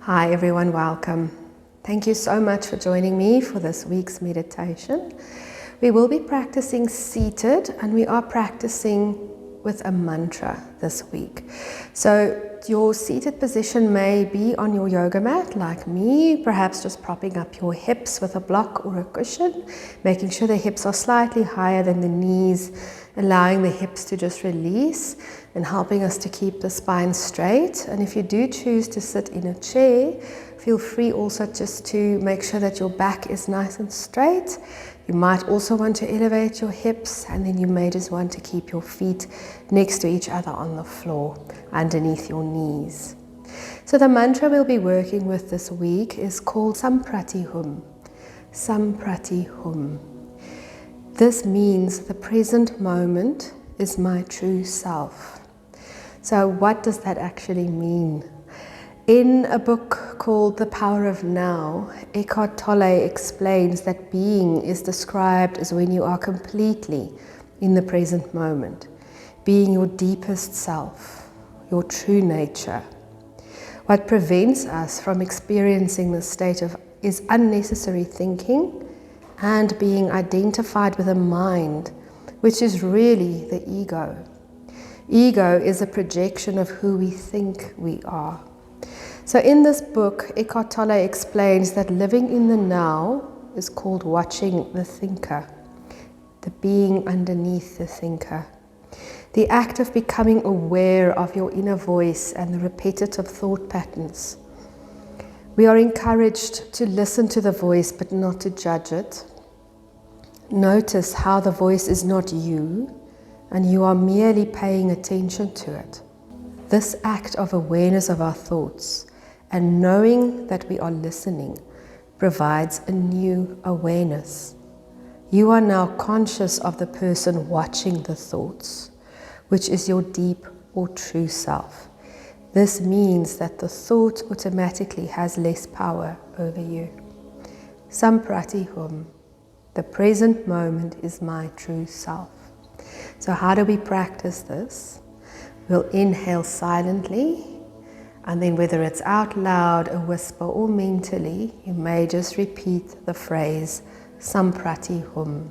Hi everyone, welcome. Thank you so much for joining me for this week's meditation. We will be practicing seated and we are practicing with a mantra this week. So your seated position may be on your yoga mat like me, perhaps just propping up your hips with a block or a cushion, making sure the hips are slightly higher than the knees, allowing the hips to just release and helping us to keep the spine straight. And if you do choose to sit in a chair, feel free also just to make sure that your back is nice and straight. You might also want to elevate your hips, and then you may just want to keep your feet next to each other on the floor, underneath your knees. So the mantra we'll be working with this week is called Samprati Hum. Samprati Hum. This means the present moment is my true self. So what does that actually mean? In a book called The Power of Now, Eckhart Tolle explains that being is described as when you are completely in the present moment, being your deepest self, your true nature. What prevents us from experiencing this state is unnecessary thinking and being identified with a mind, which is really the ego. Ego is a projection of who we think we are. So in this book, Eckhart Tolle explains that living in the now is called watching the thinker, the being underneath the thinker. The act of becoming aware of your inner voice and the repetitive thought patterns. We are encouraged to listen to the voice but not to judge it. Notice how the voice is not you and you are merely paying attention to it. This act of awareness of our thoughts and knowing that we are listening provides a new awareness. You are now conscious of the person watching the thoughts, which is your deep or true self. This means that the thought automatically has less power over you. Samprati Hum. The present moment is my true self. So how do we practice this? We'll inhale silently, and then whether it's out loud, a whisper, or mentally, you may just repeat the phrase Samprati Hum.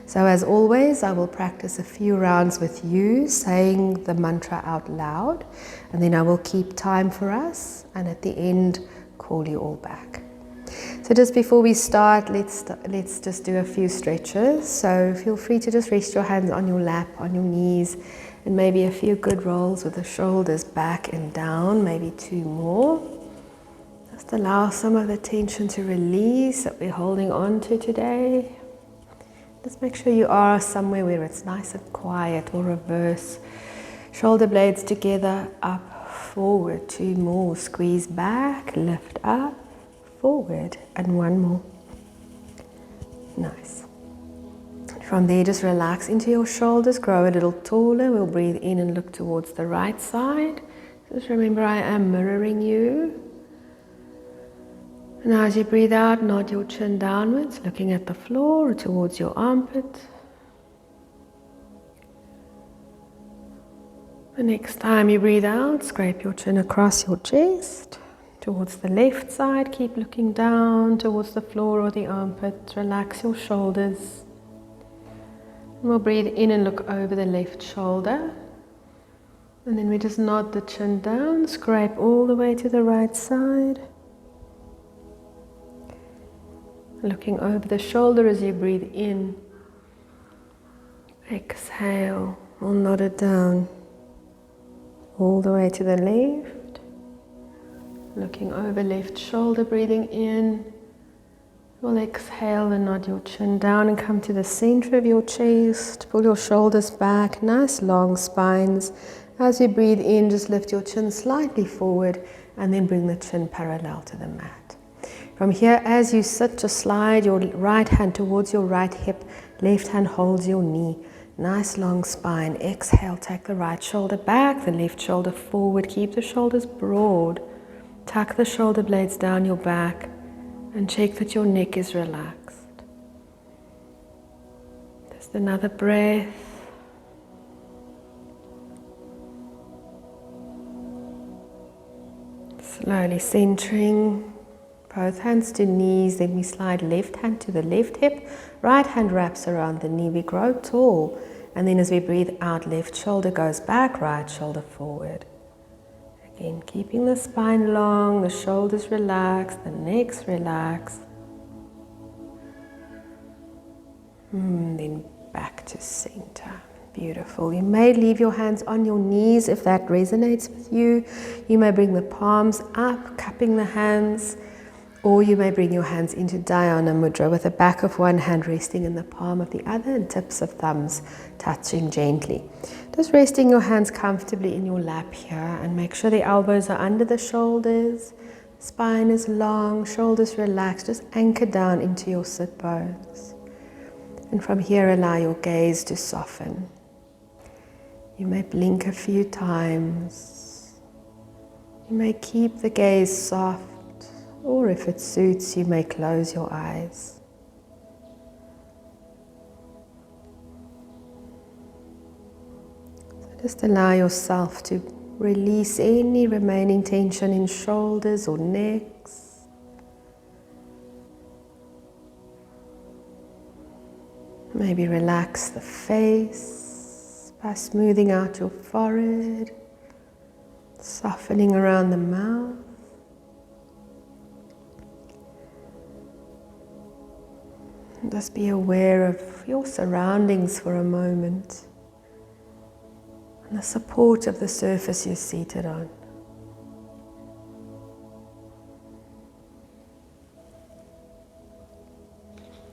So as always, I will practice a few rounds with you, saying the mantra out loud, and then I will keep time for us, and at the end, call you all back. So just before we start, let's just do a few stretches. So feel free to just rest your hands on your lap, on your knees, and maybe a few good rolls with the shoulders back and down, maybe 2 more. Just allow some of the tension to release that we're holding on to today. Just make sure you are somewhere where it's nice and quiet, or reverse. Shoulder blades together, up, forward, 2 more. Squeeze back, lift up, forward, and 1 more. Nice. From there, just relax into your shoulders, grow a little taller. We'll breathe in and look towards the right side. Just remember, I am mirroring you. And as you breathe out, nod your chin downwards, looking at the floor or towards your armpit. The next time you breathe out, scrape your chin across your chest. Towards the left side, keep looking down towards the floor or the armpit. Relax your shoulders. And we'll breathe in and look over the left shoulder. And then we just nod the chin down, scrape all the way to the right side. Looking over the shoulder as you breathe in. Exhale, we'll nod it down. All the way to the left. Looking over left shoulder, breathing in. We'll exhale and nod your chin down and come to the center of your chest. Pull your shoulders back, nice long spines. As you breathe in, just lift your chin slightly forward and then bring the chin parallel to the mat. From here, as you sit, just slide your right hand towards your right hip, left hand holds your knee. Nice long spine. Exhale, take the right shoulder back, the left shoulder forward. Keep the shoulders broad. Tuck the shoulder blades down your back and check that your neck is relaxed. Just another breath. Slowly centering, both hands to knees, then we slide left hand to the left hip, right hand wraps around the knee, we grow tall, and then as we breathe out, left shoulder goes back, right shoulder forward. Again, keeping the spine long, the shoulders relaxed, the necks relaxed. Then back to center. Beautiful. You may leave your hands on your knees if that resonates with you. You may bring the palms up, cupping the hands, or you may bring your hands into Dhyana Mudra with the back of one hand resting in the palm of the other and tips of thumbs touching gently. Just resting your hands comfortably in your lap here and make sure the elbows are under the shoulders, spine is long, shoulders relaxed, just anchor down into your sit bones. And from here allow your gaze to soften. You may blink a few times. You may keep the gaze soft, or if it suits, you may close your eyes. So just allow yourself to release any remaining tension in shoulders or necks. Maybe relax the face by smoothing out your forehead, softening around the mouth. And just be aware of your surroundings for a moment and the support of the surface you're seated on.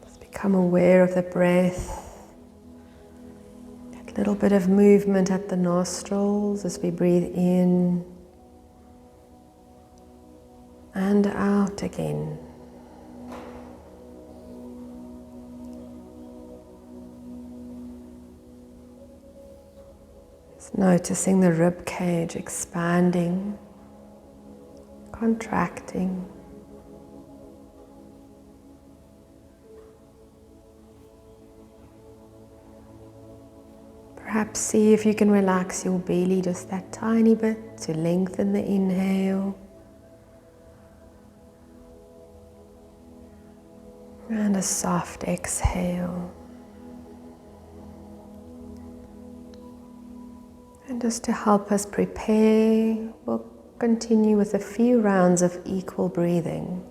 Just become aware of the breath. A little bit of movement at the nostrils as we breathe in and out again. Just noticing the rib cage expanding, contracting. Perhaps see if you can relax your belly just that tiny bit to lengthen the inhale. And a soft exhale. And just to help us prepare, we'll continue with a few rounds of equal breathing.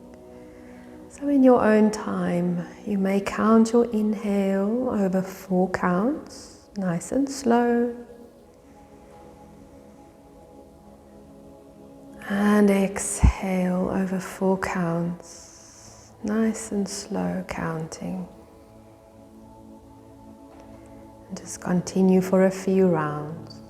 So in your own time, you may count your inhale over 4 counts. Nice and slow. And exhale over 4 counts. Nice and slow counting. And just continue for a few rounds.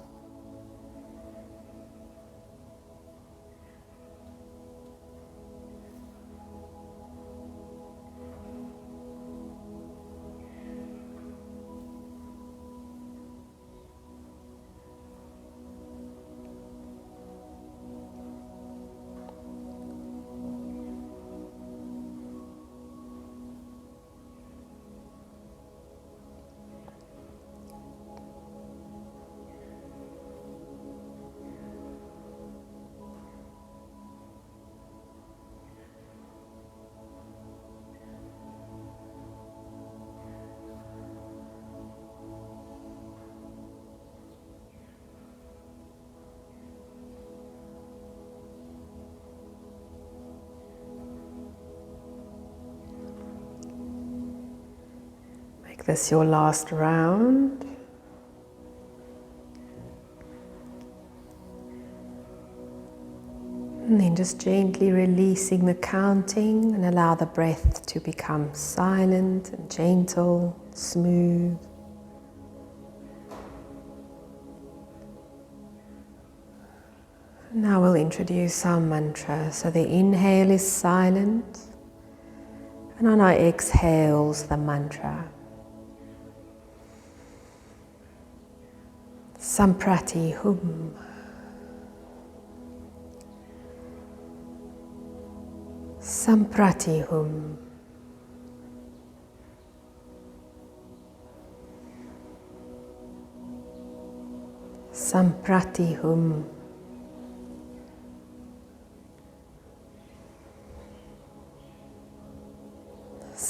Make this your last round. And then just gently releasing the counting and allow the breath to become silent and gentle, smooth. Now we'll introduce our mantra. So the inhale is silent, and on our exhales, the mantra. Samprati Hum. Samprati Hum. Samprati Hum.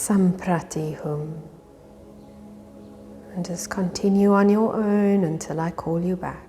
Samprati Hum. And just continue on your own until I call you back.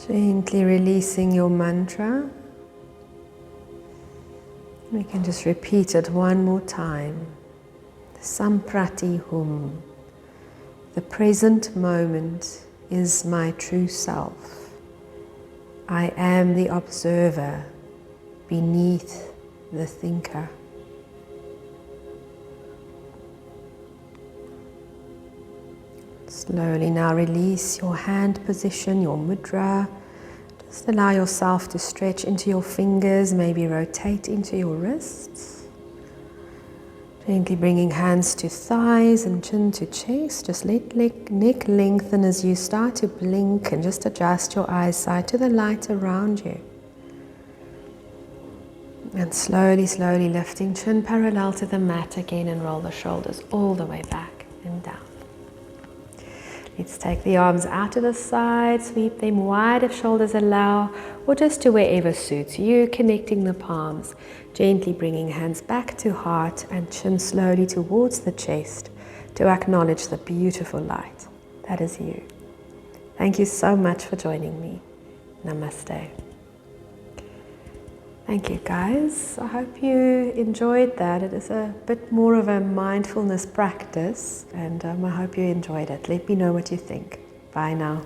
Gently releasing your mantra We can just repeat it one more time. Samprati Hum. The present moment is my true self. I am the observer beneath the thinker. Slowly now release your hand position, your mudra. Just allow yourself to stretch into your fingers, maybe rotate into your wrists. Gently bringing hands to thighs and chin to chest. Just let neck lengthen as you start to blink and just adjust your eyes side to the light around you. And slowly, slowly lifting chin parallel to the mat again and roll the shoulders all the way back and down. Let's take the arms out to the side, sweep them wide if shoulders allow, or just to wherever suits you, connecting the palms, gently bringing hands back to heart and chin slowly towards the chest to acknowledge the beautiful light that is you. Thank you so much for joining me. Namaste. Thank you guys. I hope you enjoyed that. It is a bit more of a mindfulness practice and I hope you enjoyed it. Let me know what you think. Bye now.